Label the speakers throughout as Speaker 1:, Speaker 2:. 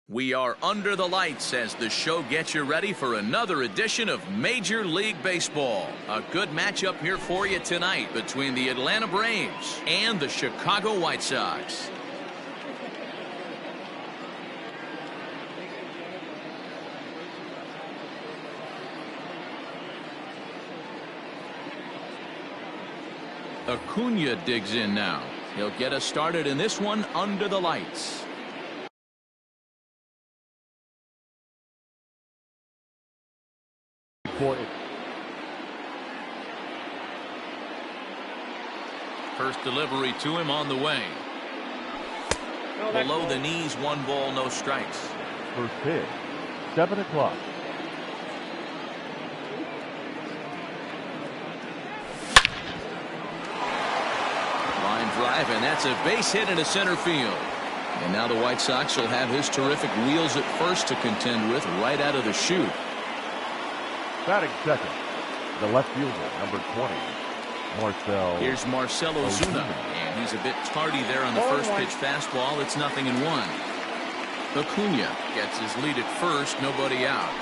Speaker 1: We are under the lights as the show gets you ready for another edition of Major League Baseball. A good matchup here for you tonight between the Atlanta Braves and the Chicago White Sox. Acuna digs in now. He'll get us started in this one under the lights. First delivery to him on the way. Below the knees, 1 ball, no strikes.
Speaker 2: First pitch, 7 o'clock.
Speaker 1: Line drive, and that's a base hit into center field. And now the White Sox will have his terrific wheels at first to contend with right out of the chute.
Speaker 2: Batting second, the left fielder, number 20, Marcell.
Speaker 1: Here's Marcell Ozuna, and he's a bit tardy there on the first pitch fastball. It's 0-1. Acuna gets his lead at first, nobody out.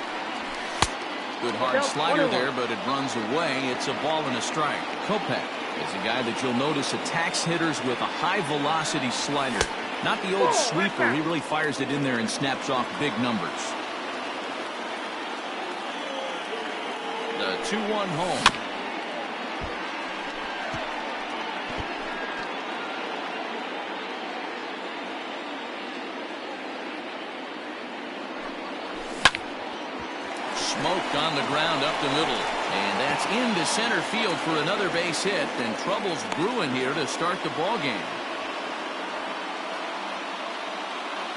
Speaker 1: Good hard slider there, but it runs away. It's a ball and a strike. Kopech is a guy that you'll notice attacks hitters with a high velocity slider. Not the old sweeper. He really fires it in there and snaps off big numbers. The 2-1 home. Smoke on the ground up the middle. And that's into center field for another base hit. And trouble's brewing here to start the ball game.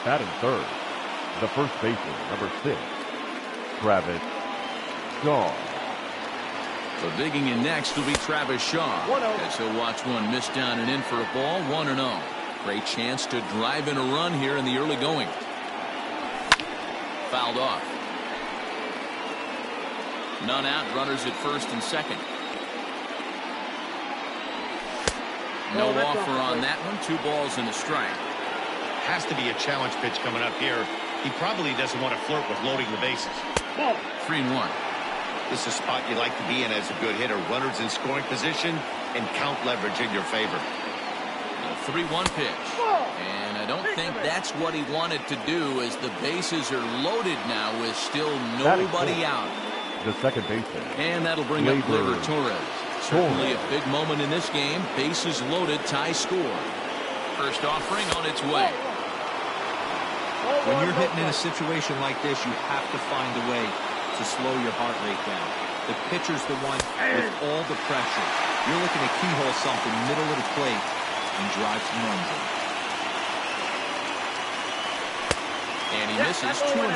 Speaker 2: Batting third, the first baseman, number 6, Travis Shaw.
Speaker 1: So digging in next will be Travis Shaw. As he'll watch one miss down and in for a ball. 1-0. Great chance to drive in a run here in the early going. Fouled off. None out. Runners at first and second. No offer on that one. 2 balls and a strike.
Speaker 3: Has to be a challenge pitch coming up here. He probably doesn't want to flirt with loading the bases.
Speaker 1: 3-1.
Speaker 3: This is a spot you like to be in as a good hitter. Runners in scoring position and count leverage in your favor.
Speaker 1: A 3-1 pitch. And I don't think that's what he wanted to do, as the bases are loaded now with still nobody out.
Speaker 2: The second baseman.
Speaker 1: And that'll bring up Gleyber Torres. Certainly a big moment in this game. Bases loaded, tie score. First offering on its way.
Speaker 4: When you're hitting in a situation like this, you have to find a way to slow your heart rate down. The pitcher's the one with all the pressure. You're looking to keyhole something middle of the plate and drive some runs in.
Speaker 1: And he misses. 2-1.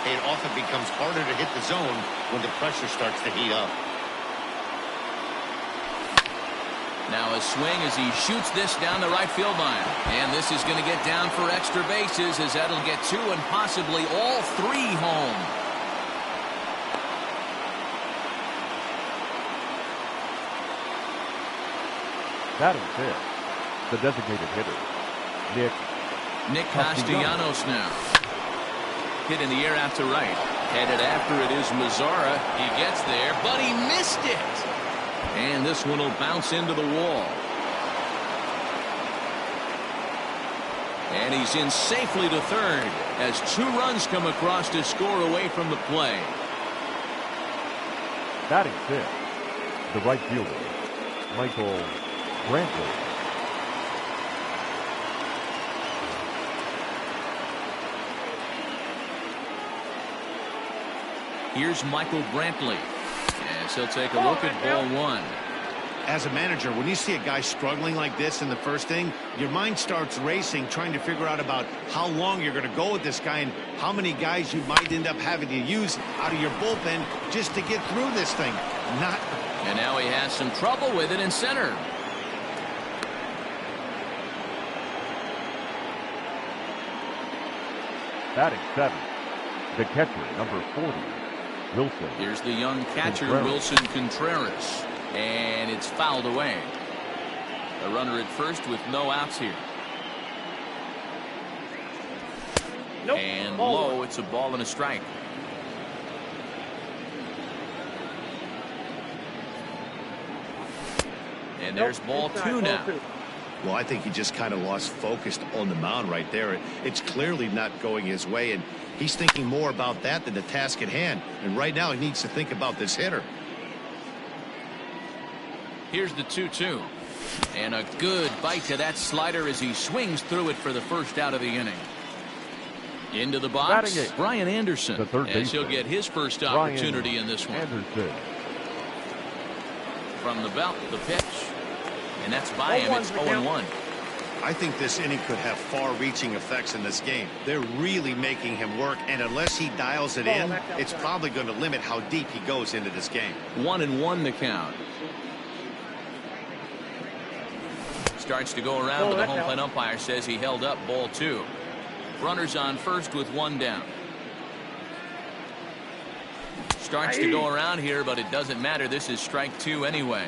Speaker 3: It often becomes harder to hit the zone when the pressure starts to heat up.
Speaker 1: Now a swing as he shoots this down the right field line. And this is going to get down for extra bases, as that'll get 2 and possibly all 3 home.
Speaker 2: Batting fifth, the designated hitter,
Speaker 1: Nick Castellanos now. Hit in the air out to right. Headed after it is Mazzara. He gets there, but he missed it. And this one will bounce into the wall. And he's in safely to third as 2 runs come across to score away from the play.
Speaker 2: Batting fifth, the right fielder, Michael Brantley.
Speaker 1: Here's Michael Brantley. As he'll take a look at ball 1.
Speaker 3: As a manager, when you see a guy struggling like this in the first inning, your mind starts racing, trying to figure out about how long you're going to go with this guy and how many guys you might end up having to use out of your bullpen just to get through this thing.
Speaker 1: And now he has some trouble with it in center.
Speaker 2: Batting seventh, the catcher, number 40, Wilson.
Speaker 1: Here's the young catcher, Wilson Contreras. And it's fouled away. A runner at first with no outs here. And low, it's a ball and a strike. And there's ball 2 now.
Speaker 3: Well, I think he just kind of lost focus on the mound right there. It's clearly not going his way, and he's thinking more about that than the task at hand. And right now he needs to think about this hitter.
Speaker 1: Here's the 2-2. And a good bite to that slider as he swings through it for the first out of the inning. Into the box, Brian Anderson, as he'll get his first opportunity in this one. From the belt, the pitch. And that's by him. It's 0-1.
Speaker 3: I think this inning could have far-reaching effects in this game. They're really making him work, and unless he dials it in, it's probably going to limit how deep he goes into this game.
Speaker 1: 1-1 the count. Starts to go around, but the home plate umpire says he held up ball 2. Runners on first with 1 down. Starts to go around here, but it doesn't matter. This is strike 2 anyway.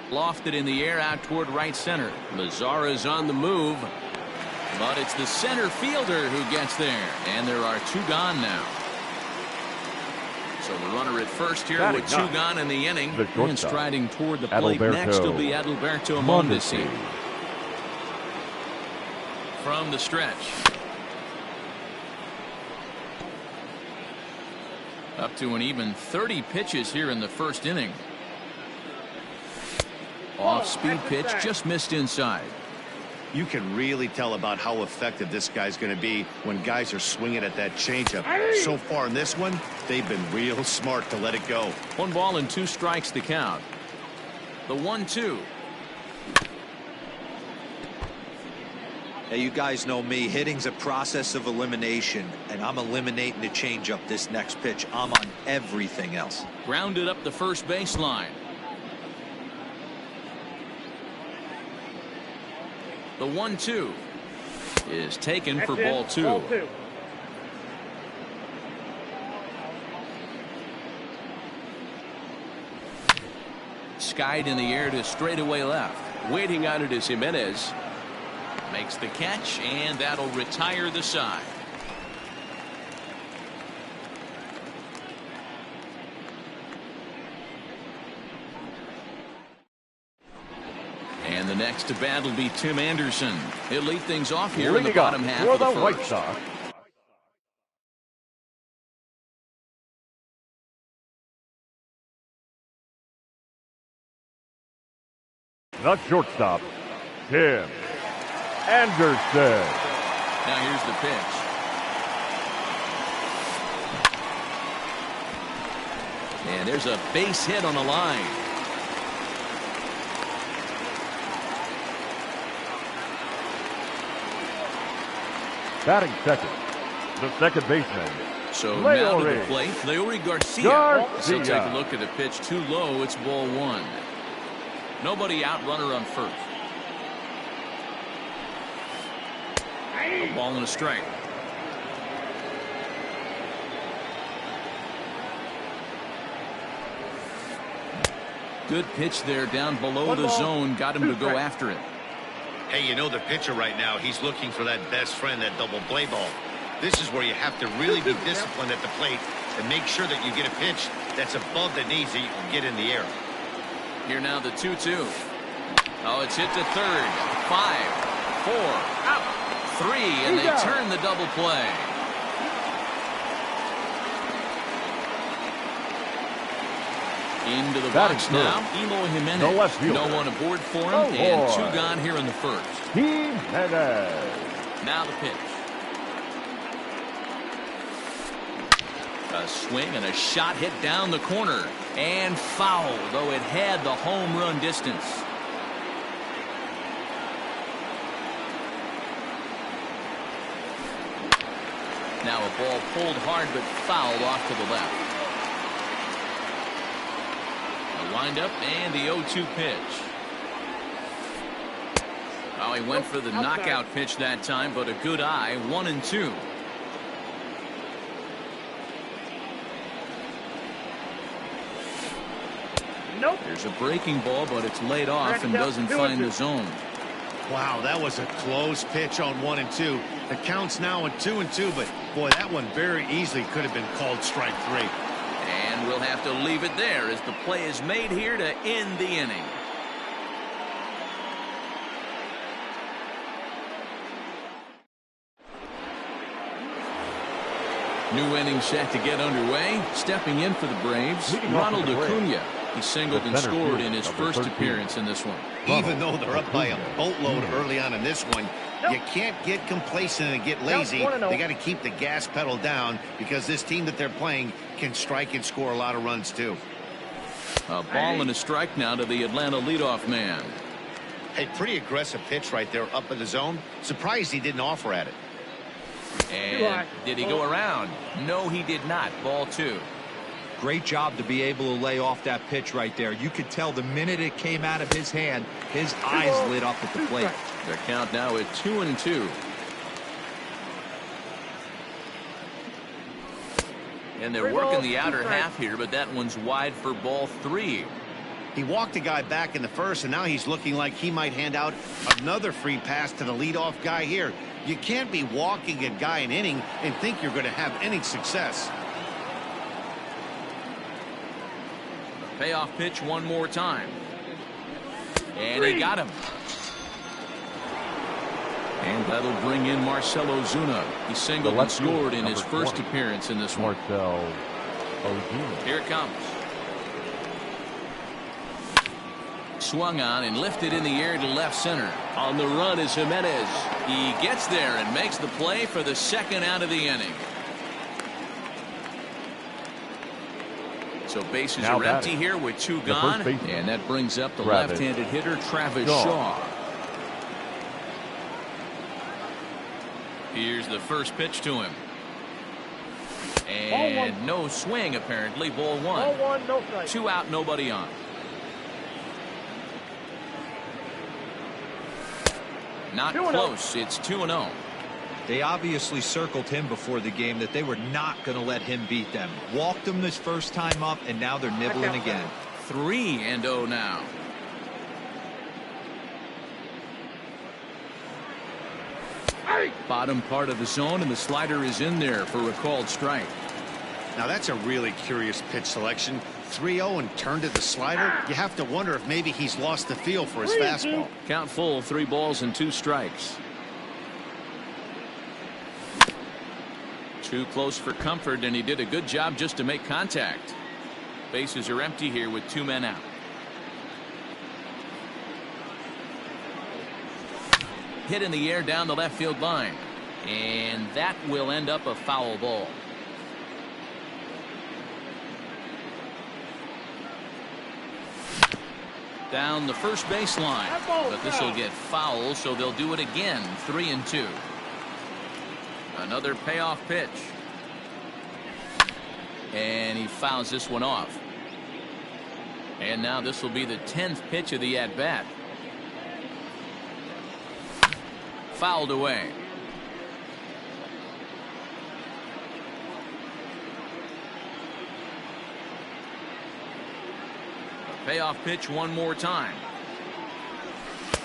Speaker 1: Lofted in the air out toward right center. Mazara's on the move, but it's the center fielder who gets there, and there are 2 gone now. So the runner at first here with 2 gone in the inning, and striding toward the plate next will be Adalberto Mondesi. From the stretch. Up to an even 30 pitches here in the first inning. Off-speed pitch, just missed inside.
Speaker 3: You can really tell about how effective this guy's going to be when guys are swinging at that changeup. So far in this one, they've been real smart to let it go.
Speaker 1: 1 ball and 2 strikes to count. The 1-2.
Speaker 4: Hey, you guys know me. Hitting's a process of elimination, and I'm eliminating the changeup this next pitch. I'm on everything else.
Speaker 1: Grounded up the first baseline. The 1-2 is taken for ball 2. Skied in the air to straightaway left. Waiting on it is Jimenez. Makes the catch, and that'll retire the side. And the next to bat will be Tim Anderson. He'll lead things off here in the bottom half of the first.
Speaker 2: White Sox, the shortstop, Tim Anderson.
Speaker 1: Now here's the pitch. And there's a base hit on the line.
Speaker 2: Batting second, the second baseman.
Speaker 1: So now to the plate, Leury Garcia. So take a look at the pitch. Too low. It's ball 1. Nobody out. Runner on first. A ball and a strike. Good pitch there down below the zone. Got him to go after it.
Speaker 3: Hey, you know the pitcher right now, he's looking for that best friend, that double play ball. This is where you have to really be disciplined at the plate and make sure that you get a pitch that's above the knees that you can get in the air.
Speaker 1: Here now the 2-2. Oh, it's hit to third. 5, 4, 3, and they turn the double play. Into the box now. Emo Jimenez. No one aboard for him, and 2 gone here in the first.
Speaker 2: Jimenez.
Speaker 1: Now the pitch. A swing and a shot hit down the corner. And foul, though it had the home run distance. Now a ball pulled hard but fouled off to the left. Lined up, and the 0-2 pitch. Oh, he went for the knockout pitch that time, but a good eye. 1-2. Nope. There's a breaking ball, but it's laid off and doesn't find the zone.
Speaker 3: Wow, that was a close pitch on 1 and 2. The count's now at 2 and 2, but boy, that one very easily could have been called strike 3.
Speaker 1: And we'll have to leave it there as the play is made here to end the inning. New inning set to get underway. Stepping in for the Braves, Ronald Acuna. He singled and scored in his first appearance in this one.
Speaker 3: Even though they're up by a boatload early on in this one, you can't get complacent and get lazy. They got to keep the gas pedal down because this team that they're playing can strike and score a lot of runs too.
Speaker 1: A ball and a strike now to the Atlanta leadoff man.
Speaker 3: Hey, pretty aggressive pitch right there up in the zone. Surprised he didn't offer at it.
Speaker 1: And did he go around? No, he did not. Ball 2.
Speaker 4: Great job to be able to lay off that pitch right there. You could tell the minute it came out of his hand, his eyes lit up at the plate.
Speaker 1: Their count now at 2 and 2. And they're working the outer half here, but that one's wide for ball 3.
Speaker 3: He walked a guy back in the first, and now he's looking like he might hand out another free pass to the leadoff guy here. You can't be walking a guy an inning and think you're going to have any success.
Speaker 1: Payoff pitch one more time. And he got him. And that'll bring in Marcell Ozuna. He singled and scored in his first appearance in this one.
Speaker 2: Marcell Ozuna.
Speaker 1: Here it comes. Swung on and lifted in the air to left center. On the run is Jimenez. He gets there and makes the play for the second out of the inning. So bases are empty here with 2 gone. And that brings up the left-handed hitter, Travis Shaw. Here's the first pitch to him. And no swing, apparently. Ball 1.
Speaker 5: Ball 1, no strike.
Speaker 1: 2 out, nobody on. Not close. It's 2-0.
Speaker 4: They obviously circled him before the game that they were not going to let him beat them. Walked him this first time up, and now they're nibbling again.
Speaker 1: 3-0 now. Bottom part of the zone, and the slider is in there for a called strike.
Speaker 3: Now that's a really curious pitch selection. 3-0 and turned to the slider. You have to wonder if maybe he's lost the feel for his fastball.
Speaker 1: Count full, 3 balls and 2 strikes. Too close for comfort, and he did a good job just to make contact. Bases are empty here with 2 men out. Hit in the air down the left field line. And that will end up a foul ball. Down the first base line. But this will get foul, so they'll do it again. 3-2. Another payoff pitch. And he fouls this one off. And now this will be the 10th pitch of the at-bat. Fouled away. A payoff pitch one more time.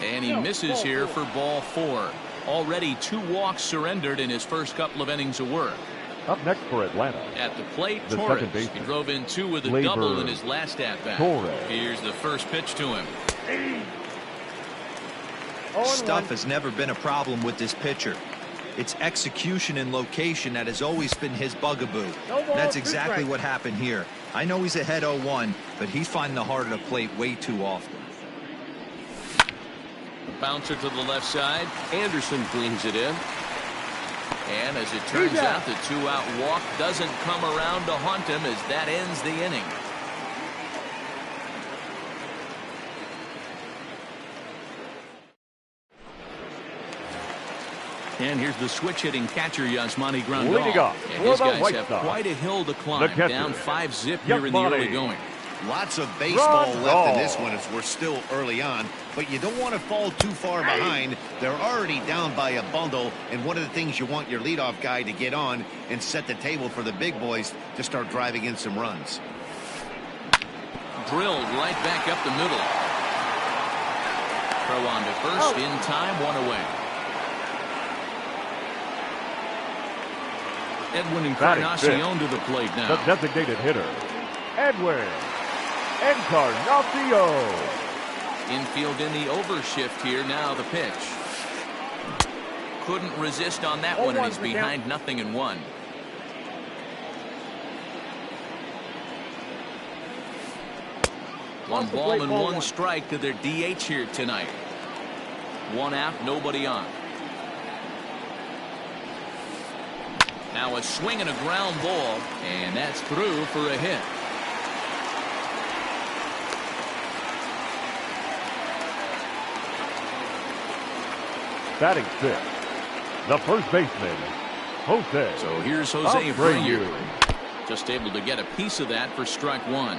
Speaker 1: And he misses here for ball 4. Already 2 walks surrendered in his first couple of innings of work.
Speaker 2: Up next for Atlanta.
Speaker 1: At the plate,
Speaker 2: the
Speaker 1: Torres.
Speaker 2: second
Speaker 1: He drove in 2 with a double in his last at-bat. Here's the first pitch to him.
Speaker 4: Stuff has never been a problem with this pitcher. It's execution and location that has always been his bugaboo. That's exactly what happened here. I know he's ahead 0-1, but he's finding the heart of the plate way too often.
Speaker 1: Bouncer to the left side. Anderson brings it in. And as it turns out, the 2-out walk doesn't come around to haunt him as that ends the inning. And here's the switch-hitting catcher, Yasmani Grandal. And his guys have quite a hill to climb. Down 5-zip here in the early going.
Speaker 3: Lots of baseball left in this one as we're still early on, but you don't want to fall too far behind. They're already down by a bundle, and one of the things you want your leadoff guy to get on and set the table for the big boys to start driving in some runs.
Speaker 1: Drilled right back up the middle. Throw on to first in time, one away. Edwin Encarnacion to the plate now.
Speaker 2: The designated hitter, Edwin Encarnacion.
Speaker 1: Infield in the overshift here. Now the pitch. Couldn't resist on that one, and he's behind 0-1. One ball and one strike to their DH here tonight. One out, nobody on. Now a swing and a ground ball, and that's through for a hit.
Speaker 2: Batting fifth, the first baseman, Jose.
Speaker 1: So here's Jose Abreu. Just able to get a piece of that for strike one.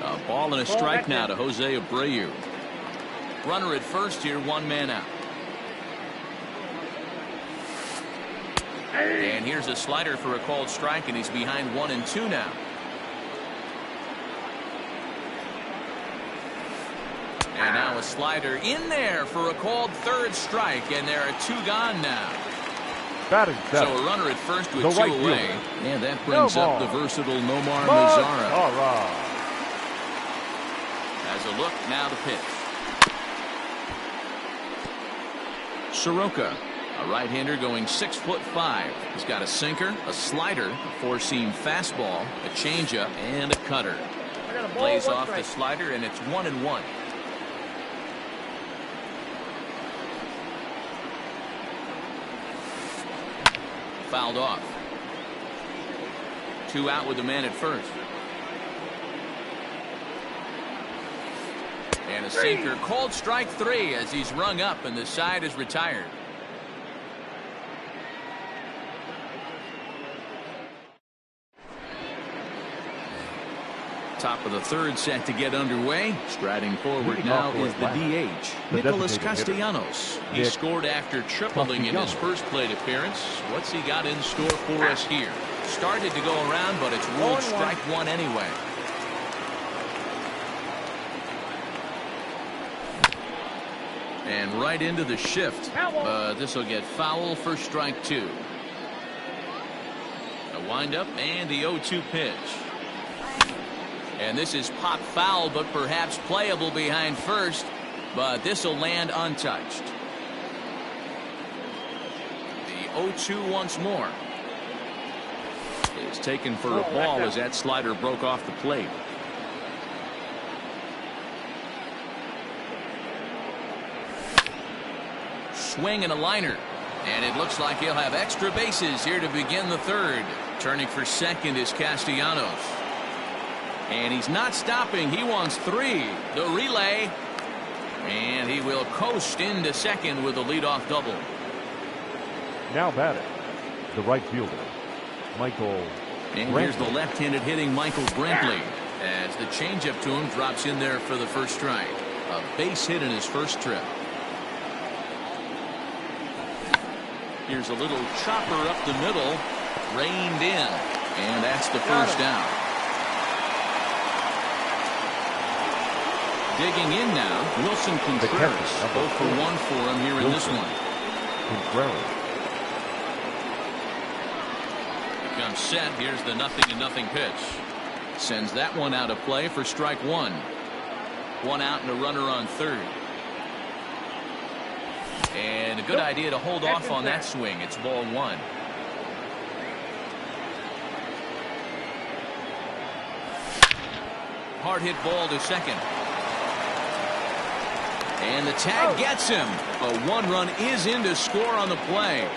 Speaker 1: A ball and a strike now to Jose Abreu. Runner at first here, one man out. And here's a slider for a called strike, and he's behind 1-2 now. And now a slider in there for a called third strike, and there are two gone now.
Speaker 2: Batting
Speaker 1: So
Speaker 2: seventh,
Speaker 1: a runner at first with
Speaker 2: the
Speaker 1: two
Speaker 2: right
Speaker 1: away.
Speaker 2: fielder,
Speaker 1: And that brings up the versatile Nomar Mazara. As a look, now the pitch. Soroka, a right-hander going 6'5". He's got a sinker, a slider, a four-seam fastball, a changeup, and a cutter. Plays off the slider, and it's 1-1. Fouled off. Two out with the man at first. And a sinker, called strike three as he's rung up and the side is retired. Top of the third set to get underway. Striding forward now is the DH, Nicholas Castellanos. He scored after tripling in his first plate appearance. What's he got in store for us here? Started to go around, but it's ruled strike one anyway. And right into the shift. This will get foul for strike two. A windup and the 0-2 pitch. And this is pop foul, but perhaps playable behind first. But this will land untouched. The 0-2 once more. It's taken for a ball as that slider broke off the plate. Swing and a liner. And it looks like he'll have extra bases here to begin the third. Turning for second is Castellanos. And he's not stopping. He wants three. The relay. And he will coast into second with a leadoff double.
Speaker 2: Now batting, the right fielder, Michael.
Speaker 1: And here's the left-handed hitting Michael Brantley. As the changeup to him drops in there for the first strike. A base hit in his first trip. Here's a little chopper up the middle. Reined in. And that's the first down. Digging in now, Wilson Contreras. 0 for 1 for him here in this one.
Speaker 2: Contreras.
Speaker 1: Becomes set. Here's the 0-0 pitch. Sends that one out of play for strike one. One out and a runner on third. And a good idea to hold off on that swing. It's ball one. Hard hit ball to second. And the tag gets him. A one-run is in to score on the play.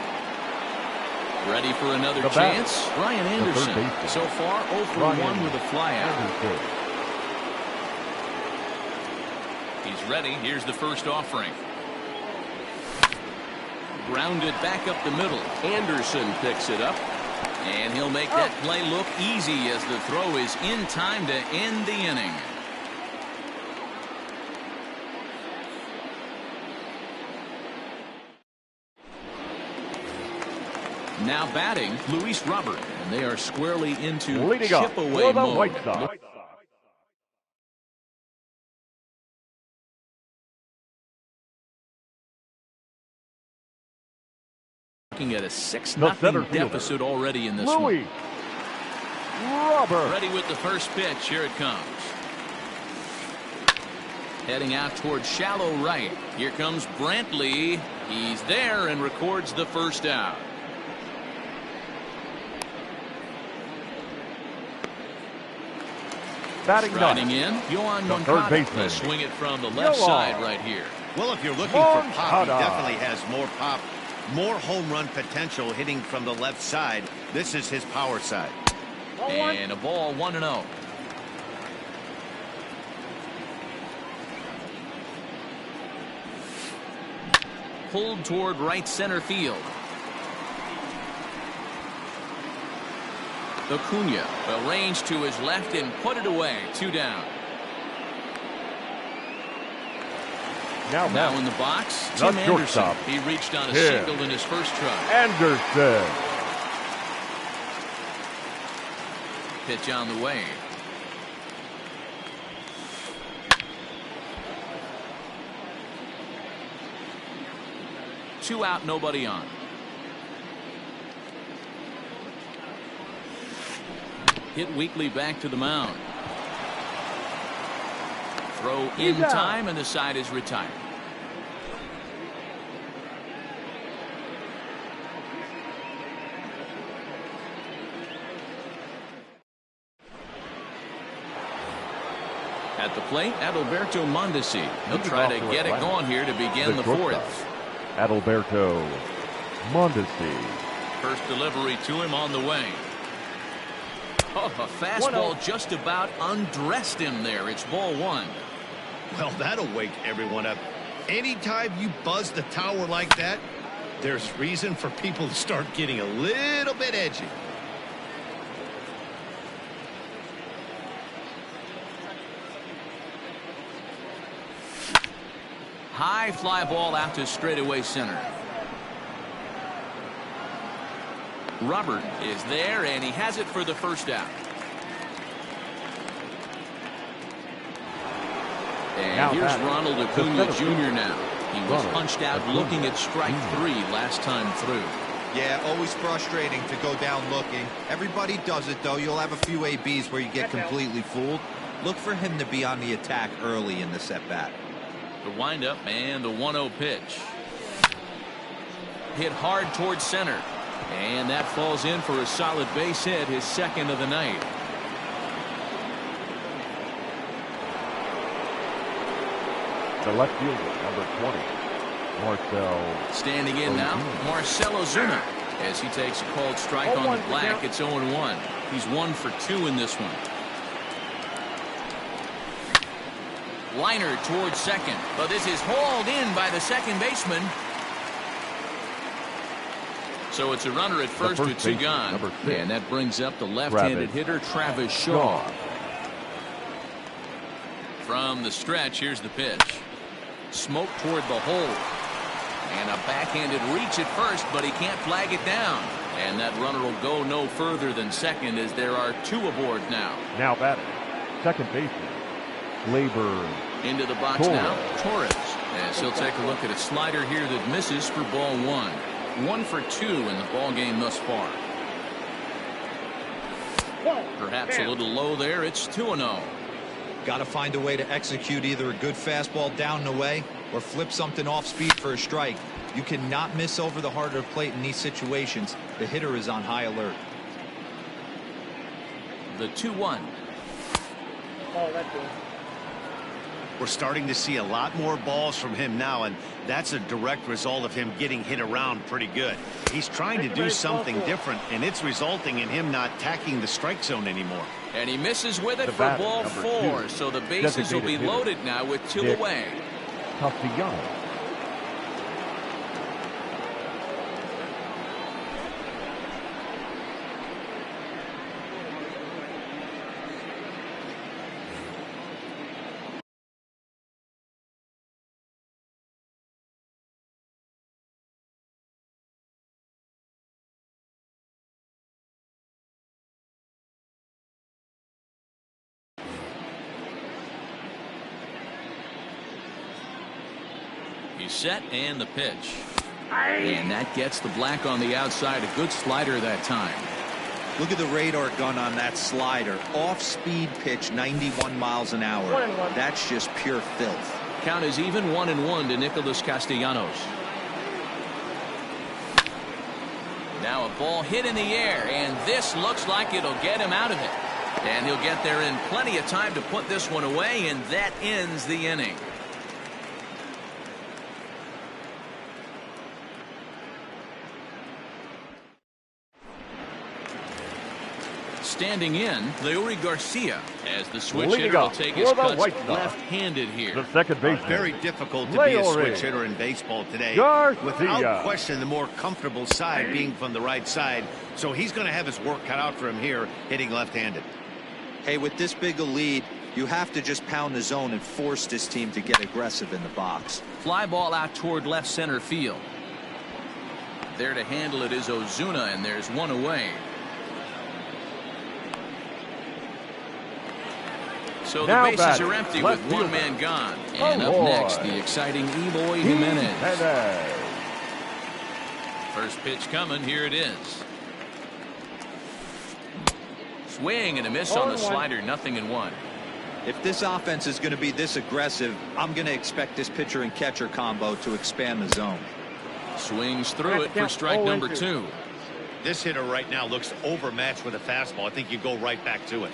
Speaker 1: Ready for another chance? Ryan Anderson. So far 0 for 1 with a flyout. He's ready. Here's the first offering. Grounded back up the middle. Anderson picks it up. And he'll make that play look easy as the throw is in time to end the inning. Now batting, Luis Robert, and they are squarely into chip away mode. Looking at a 6-0 deficit already in this one.
Speaker 2: Robert.
Speaker 1: Ready with the first pitch. Here it comes. Heading out towards shallow right. Here comes Brantley. He's there and records the first out. Riding in, Yohan Moncada will swing it from the left side right here.
Speaker 3: Well, if you're looking for pop, he definitely has more pop, more home run potential hitting from the left side. This is his power side.
Speaker 1: And a ball, 1-0. Pulled toward right center field. Acuna will range to his left and put it away. 2 down. Now in the box, Tim Anderson. He reached on a single in his first try.
Speaker 2: Anderson.
Speaker 1: Pitch on the way. Two out, nobody on. Hit weakly back to the mound. Throw in time, and the side is retired. At the plate, Adalberto Mondesi. He'll try to get it going here to begin the fourth.
Speaker 2: Adalberto Mondesi.
Speaker 1: First delivery to him on the way. Oh, a fastball just about undressed him there. It's ball 1.
Speaker 3: Well, that'll wake everyone up. Anytime you buzz the tower like that, there's reason for people to start getting a little bit edgy.
Speaker 1: High fly ball out to straightaway center. Robert is there, and he has it for the first out. And here's Ronald Acuna Jr. now. He was punched out looking at strike 3 last time through.
Speaker 4: Yeah, always frustrating to go down looking. Everybody does it, though. You'll have a few ABs where you get completely fooled. Look for him to be on the attack early in the set-bat.
Speaker 1: The windup and the 1-0 pitch. Hit hard towards center. And that falls in for a solid base hit, his second of the night.
Speaker 2: The left fielder, number 20, Marcell.
Speaker 1: Standing in now, Marcell Ozuna. As he takes a called strike on the black, it's 0-1. He's 1 for 2 in this one. Liner towards second, but this is hauled in by the second baseman. So it's a runner at first with 2 gone. And that brings up the left-handed hitter, Travis Shaw. From the stretch, here's the pitch. Smoke toward the hole. And a backhanded reach at first, but he can't flag it down. And that runner will go no further than second as there are 2 aboard now.
Speaker 2: Now batting, second baseman, Labor.
Speaker 1: Into the box now, Torres. As he'll take a look at a slider here that misses for ball 1. 1 for 2 in the ball game thus far. Perhaps a little low there. It's 2-0.
Speaker 4: Got to find a way to execute either a good fastball down and away or flip something off speed for a strike. You cannot miss over the heart of the plate in these situations. The hitter is on high alert.
Speaker 1: The 2-1.
Speaker 5: Oh, that's good.
Speaker 3: We're starting to see a lot more balls from him now, and that's a direct result of him getting hit around pretty good. He's trying to do something different, and it's resulting in him not tacking the strike zone anymore.
Speaker 1: And he misses with it for ball 4, so the bases will be loaded now with 2 away.
Speaker 2: Castellanos.
Speaker 1: He's set, and the pitch. And that gets the black on the outside. A good slider that time.
Speaker 4: Look at the radar gun on that slider. Off-speed pitch, 91 miles an hour.
Speaker 5: 1-1.
Speaker 4: That's just pure filth.
Speaker 1: Count is even 1-1 to Nicholas Castellanos. Now a ball hit in the air, and this looks like it'll get him out of it. And he'll get there in plenty of time to put this one away, and that ends the inning. Standing in, Leury Garcia, as the switch
Speaker 2: Leading
Speaker 1: hitter will
Speaker 2: up
Speaker 1: take
Speaker 2: for
Speaker 1: his
Speaker 2: the
Speaker 1: cuts
Speaker 2: White Sox,
Speaker 1: left-handed here.
Speaker 2: the second baseman.
Speaker 3: Very difficult to be a
Speaker 2: Leury
Speaker 3: switch hitter in baseball today.
Speaker 2: Garcia.
Speaker 3: Without question, the more comfortable side being from the right side. So he's going to have his work cut out for him here, hitting left-handed.
Speaker 4: Hey, with this big a lead, you have to just pound the zone and force this team to get aggressive in the box.
Speaker 1: Fly ball out toward left center field. There to handle it is Ozuna, and there's one away. So the
Speaker 2: Now
Speaker 1: bases
Speaker 2: batting,
Speaker 1: are empty
Speaker 2: left
Speaker 1: with one
Speaker 2: fielder.
Speaker 1: man gone. And up
Speaker 2: boy.
Speaker 1: next, the exciting Eloy Jimenez.
Speaker 2: Jimenez.
Speaker 1: First pitch coming. Here it is. Swing and a miss on the
Speaker 5: 0-1.
Speaker 1: slider. 0-1.
Speaker 4: If this offense is going to be this aggressive, I'm going to expect this pitcher and catcher combo to expand the zone.
Speaker 1: Swings through it for strike number 2.
Speaker 3: This hitter right now looks overmatched with a fastball. I think you go right back to it.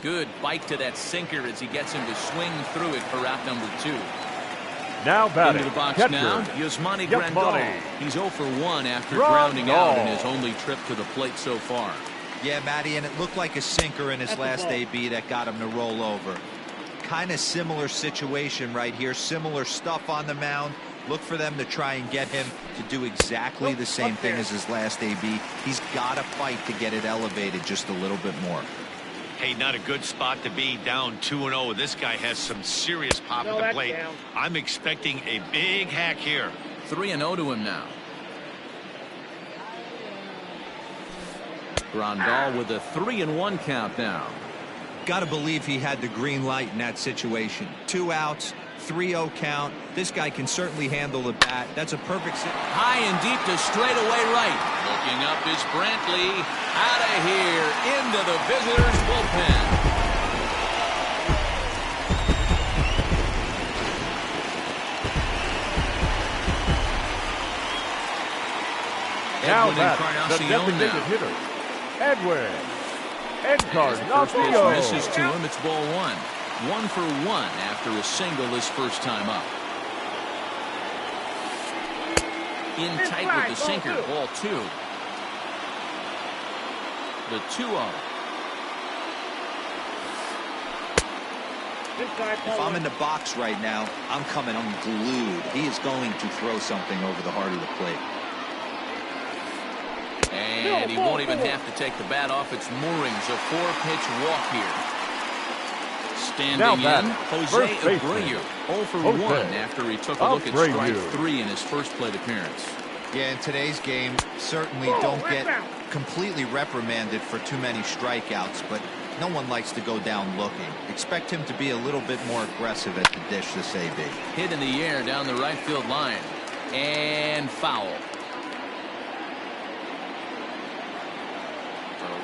Speaker 1: Good bite to that sinker as he gets him to swing through it for out number 2.
Speaker 2: Now batting,
Speaker 1: Into the box
Speaker 2: catcher,
Speaker 1: now, Yasmani
Speaker 2: Yasmani.
Speaker 1: Grandal. He's 0 for 1 after grounding out in his only trip to the plate so far.
Speaker 4: Yeah, Matty, and it looked like a sinker in his
Speaker 5: That's the
Speaker 4: last
Speaker 5: ball.
Speaker 4: AB that got him to roll over. Kind of similar situation right here. Similar stuff on the mound. Look for them to try and get him to do exactly the same thing as his last AB. He's got to fight to get it elevated just a little bit more.
Speaker 3: Hey, not a good spot to be, down 2-0. This guy has some serious pop
Speaker 5: No,
Speaker 3: at the
Speaker 5: that's
Speaker 3: plate.
Speaker 5: down.
Speaker 3: I'm expecting a big hack here.
Speaker 1: 3-0 to him now. Grandal with a 3-1 count now.
Speaker 4: Got to believe he had the green light in that situation. 2 outs, 3-0 count. This guy can certainly handle the bat. That's a perfect.
Speaker 1: High and deep to straightaway right. Looking up is Brantley. Out of here into the visitors' bullpen.
Speaker 2: Now
Speaker 1: Edwin
Speaker 2: batting, the
Speaker 1: Encarnacion
Speaker 2: designated
Speaker 1: now.
Speaker 2: hitter, Edwin
Speaker 1: First pitch
Speaker 2: Encarnacion.
Speaker 1: misses to him. It's ball 1. 1 for 1 after a single his first time up. In tight with the sinker. Ball 2. The 2-0.
Speaker 4: If I'm in the box right now, I'm coming unglued. He is going to throw something over the heart of the plate.
Speaker 1: And he won't even have to take the bat off its moorings. A 4-pitch walk here. Standing in, Jose Abreu. 0 for 1 after he took a look at strike 3 in his first plate appearance.
Speaker 4: Yeah, in today's game, certainly don't get completely reprimanded for too many strikeouts, but no one likes to go down looking. Expect him to be a little bit more aggressive at the dish this AB.
Speaker 1: Hit in the air down the right field line. And foul.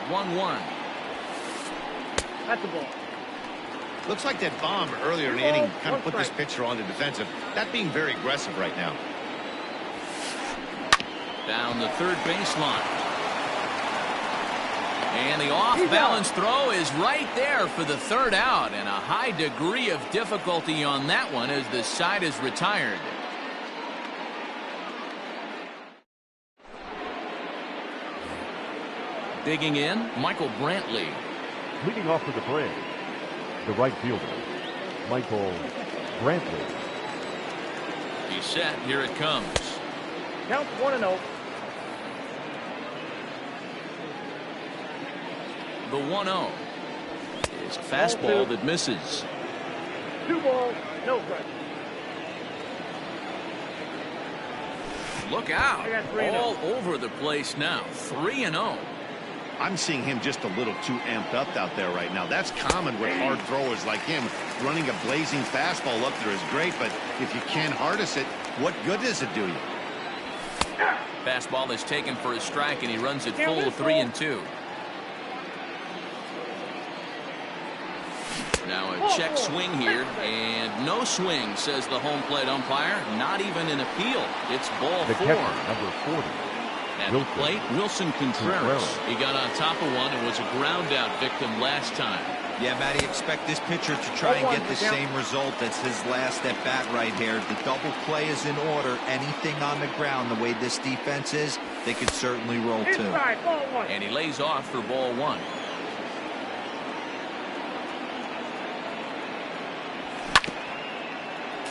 Speaker 1: 1-1.
Speaker 5: That's the ball.
Speaker 3: Looks like that bomb earlier in the inning kind of put this pitcher on the defensive. That being very aggressive right now.
Speaker 1: Down the third baseline. And the off-balance throw is right there for the third out. And a high degree of difficulty on that one as the side is retired. Digging in, Michael Brantley.
Speaker 2: Leading off for the Braves, the right fielder, Michael Brantley.
Speaker 1: He's set. Here it comes.
Speaker 5: Count 1-0.
Speaker 1: The 1-0 is a fastball that misses.
Speaker 5: 2 balls, no strikes.
Speaker 1: Look out.
Speaker 5: I got 3-0.
Speaker 1: All over the place now. 3-0.
Speaker 3: I'm seeing him just a little too amped up out there right now. That's common with hard throwers like him. Running a blazing fastball up there is great, but if you can't harness it, what good does it do you?
Speaker 1: Fastball is taken for a strike, and he runs it full 3-2. Now a check swing here, and no swing, says the home plate umpire. Not even an appeal. It's ball 4.
Speaker 2: Number 40.
Speaker 1: At the plate, Wilson Contreras. He got on top of one and was a ground out victim last time.
Speaker 4: Yeah, Matty, expect this pitcher to try and get the same result as his last at bat right here. The double play is in order. Anything on the ground, the way this defense is, they could certainly roll too.
Speaker 1: And he lays off for ball 1.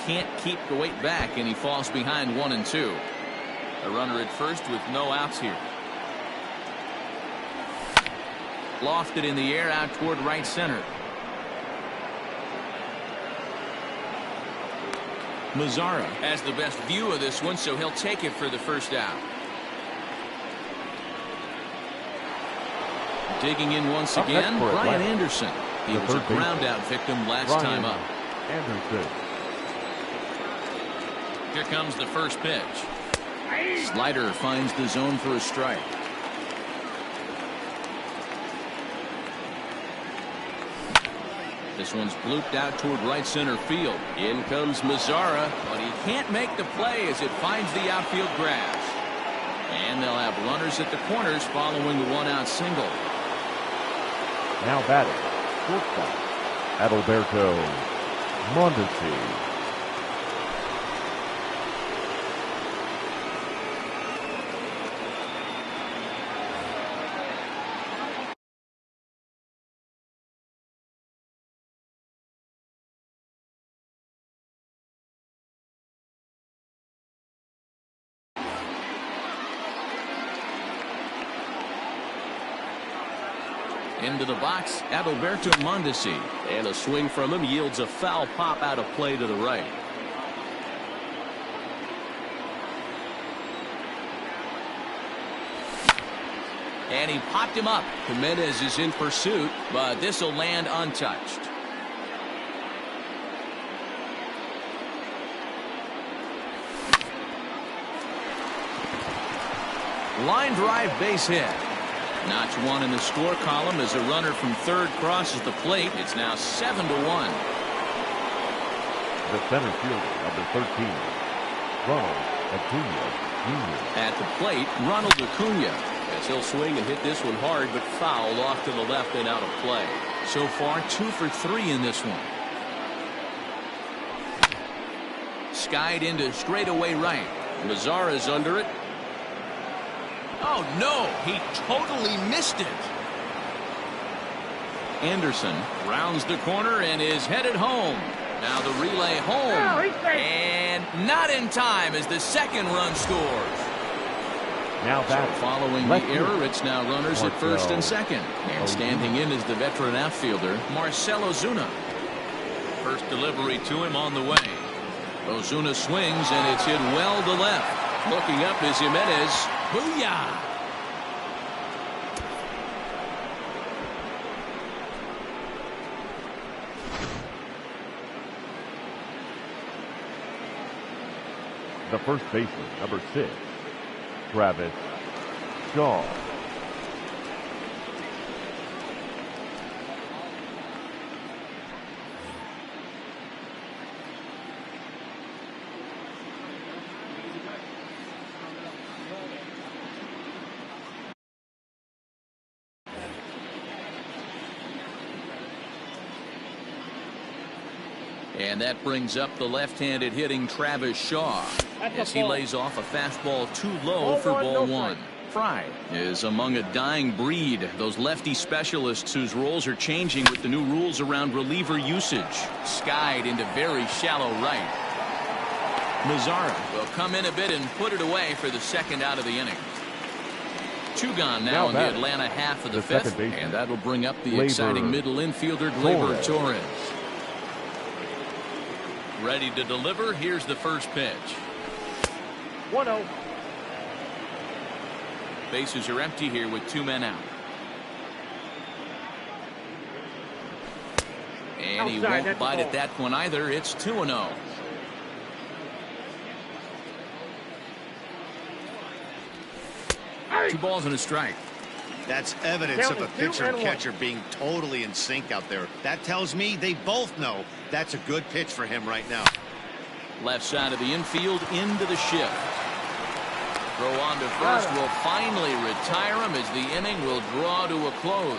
Speaker 1: Can't keep the weight back, and he falls behind 1-2. A runner at first with no outs here. Lofted in the air out toward right center. Mazzara has the best view of this one, so he'll take it for the first out. Digging in once again, Brian Anderson. He was a ground out victim last time up.
Speaker 2: Anderson.
Speaker 1: Here comes the first pitch. Slider finds the zone for a strike. This one's blooped out toward right center field. In comes Mazzara, but he can't make the play as it finds the outfield grass. And they'll have runners at the corners following the one-out single.
Speaker 2: Now batting, shortstop, Adalberto Mondesi.
Speaker 1: Into the box, Adalberto Mondesi. And a swing from him yields a foul pop out of play to the right. And he popped him up. Jimenez is in pursuit, but this will land untouched. Line drive base hit. Notch 1 in the score column as a runner from third crosses the plate. It's now 7-1.
Speaker 2: The center fielder, number 13, Ronald Acuna Jr.
Speaker 1: At the plate, Ronald Acuna. As he'll swing and hit this one hard, but foul off to the left and out of play. So far, 2 for 3 in this one. Skied into straightaway right. Mazzara's under it. Oh, no, he totally missed it. Anderson rounds the corner and is headed home. Now the relay home. And not in time as the second run scores.
Speaker 2: Now back.
Speaker 1: So following the error, it's now runners at first and second. And standing in is the veteran outfielder, Marcell Ozuna. First delivery to him on the way. Ozuna swings, and it's hit well to left. Looking up is Jimenez. Booyah!
Speaker 2: The first baseman, number 6, Travis Shaw.
Speaker 1: And that brings up the left-handed hitting Travis Shaw as he lays off a fastball too low for ball 1. Fry is among a dying breed, those lefty specialists whose roles are changing with the new rules around reliever usage. Skied into very shallow right. Mazzara will come in a bit and put it away for the second out of the inning. 2 gone now in the Atlanta half of the 5th, and that'll bring up the exciting middle infielder Gleyber Torres. Ready to deliver. Here's the first pitch.
Speaker 5: 1-0.
Speaker 1: Bases are empty here with 2 men out. And he won't bite at that one either. It's 2-0. 2 balls and a strike.
Speaker 3: That's evidence
Speaker 5: Count
Speaker 3: of a
Speaker 5: is 2
Speaker 3: pitcher and
Speaker 5: and 1.
Speaker 3: catcher being totally in sync out there. That tells me they both know that's a good pitch for him right now.
Speaker 1: Left side of the infield into the shift. Throw on to first will finally retire him as the inning will draw to a close.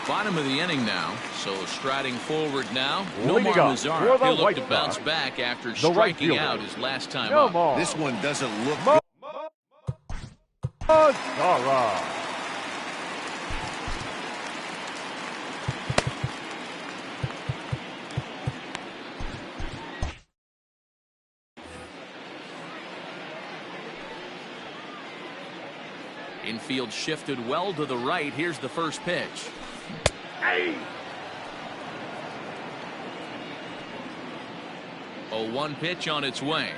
Speaker 1: Bottom of the inning now, so striding forward now.
Speaker 2: Leading
Speaker 1: Nomar
Speaker 2: up
Speaker 1: Mazara.
Speaker 2: for the
Speaker 1: He'll look
Speaker 2: White
Speaker 1: to bounce
Speaker 2: Sox,
Speaker 1: back after
Speaker 2: the right
Speaker 1: striking
Speaker 2: fielder.
Speaker 1: out his last time
Speaker 2: No
Speaker 1: up.
Speaker 2: more.
Speaker 3: This one doesn't look good.
Speaker 2: Mazara.
Speaker 1: Infield shifted well to the right. Here's the first pitch.
Speaker 5: Hey.
Speaker 1: 0-1 pitch on its way.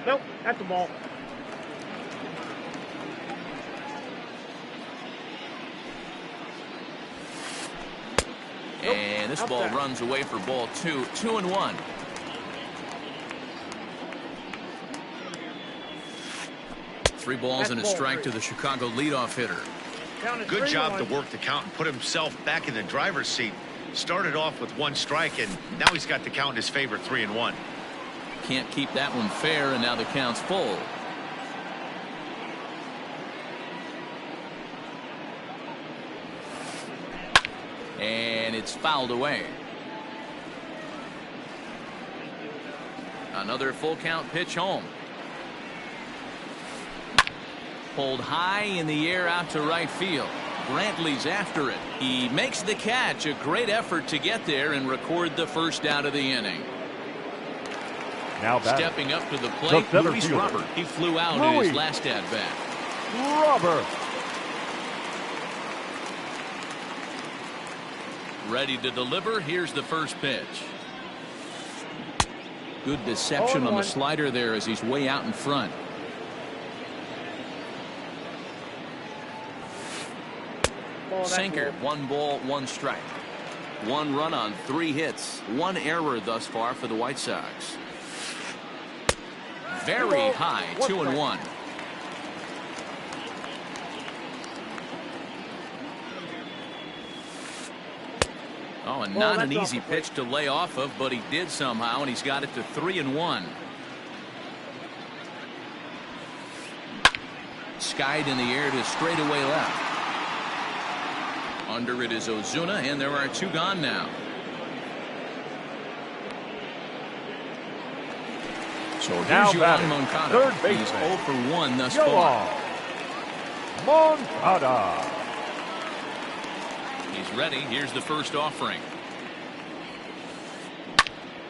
Speaker 5: Nope, that's the ball.
Speaker 1: And this ball
Speaker 5: outside.
Speaker 1: runs away for ball 2. 2-1. Three balls
Speaker 5: That's
Speaker 1: and a
Speaker 5: ball
Speaker 1: strike
Speaker 5: 3.
Speaker 1: to the Chicago leadoff hitter.
Speaker 5: Count is
Speaker 3: Good
Speaker 5: 3-1.
Speaker 3: job to work the count and put himself back in the driver's seat. Started off with 1 strike, and now he's got the count in his favor, 3-1.
Speaker 1: Can't keep that one fair, and now the count's full. And it's fouled away. Another full count pitch home. Pulled high in the air out to right field. Brantley's after it. He makes the catch. A great effort to get there and record the first out of the inning.
Speaker 2: Now batting.
Speaker 1: Stepping up to the plate,
Speaker 2: center
Speaker 1: Luis
Speaker 2: fielder.
Speaker 1: Robert. He flew out in
Speaker 2: Luis.
Speaker 1: his last at-bat.
Speaker 2: Robert.
Speaker 1: Ready to deliver. Here's the first pitch. Good deception on the
Speaker 5: 0-1.
Speaker 1: slider there as he's way out in front.
Speaker 5: Ball, that's
Speaker 1: Sinker.
Speaker 5: low.
Speaker 1: 1 ball, 1 strike. 1 run on 3 hits. 1 error thus far for the White Sox. Very
Speaker 5: ball,
Speaker 1: high.
Speaker 5: 1
Speaker 1: 2-1. Oh, and not an
Speaker 5: that's off
Speaker 1: easy
Speaker 5: the plate.
Speaker 1: pitch to lay off of, but he did somehow, and he's got it to 3-1. Skied in the air to straightaway left. Under it is Ozuna, and there are 2 gone now. So
Speaker 2: Now
Speaker 1: here's Yohan
Speaker 2: batting,
Speaker 1: Moncada.
Speaker 2: third
Speaker 1: He's
Speaker 2: baseman.
Speaker 1: 0 for 1 thus far.
Speaker 2: Yohan Moncada.
Speaker 1: He's ready. Here's the first offering.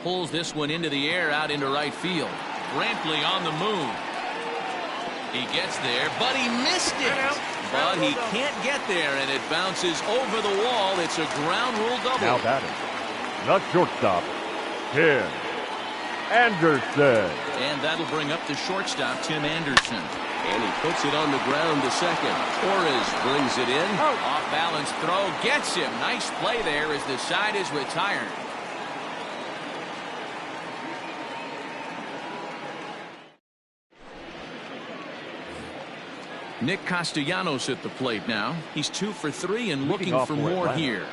Speaker 1: Pulls this one into the air out into right field. Brantley on the move. He gets there, but he missed it. But he can't get there, and it bounces over the wall. It's a ground rule double.
Speaker 2: Now batting. The shortstop, Tim Anderson.
Speaker 1: And that'll bring up the shortstop, Tim Anderson. And he puts it on the ground to second. Torres brings it in. Off balance throw. Gets him. Nice play there as the side is retired. Nick Castellanos at the plate now. He's 2 for 3 and
Speaker 2: Leading
Speaker 1: looking
Speaker 2: off
Speaker 1: for
Speaker 2: for
Speaker 1: more
Speaker 2: Atlanta,
Speaker 1: here.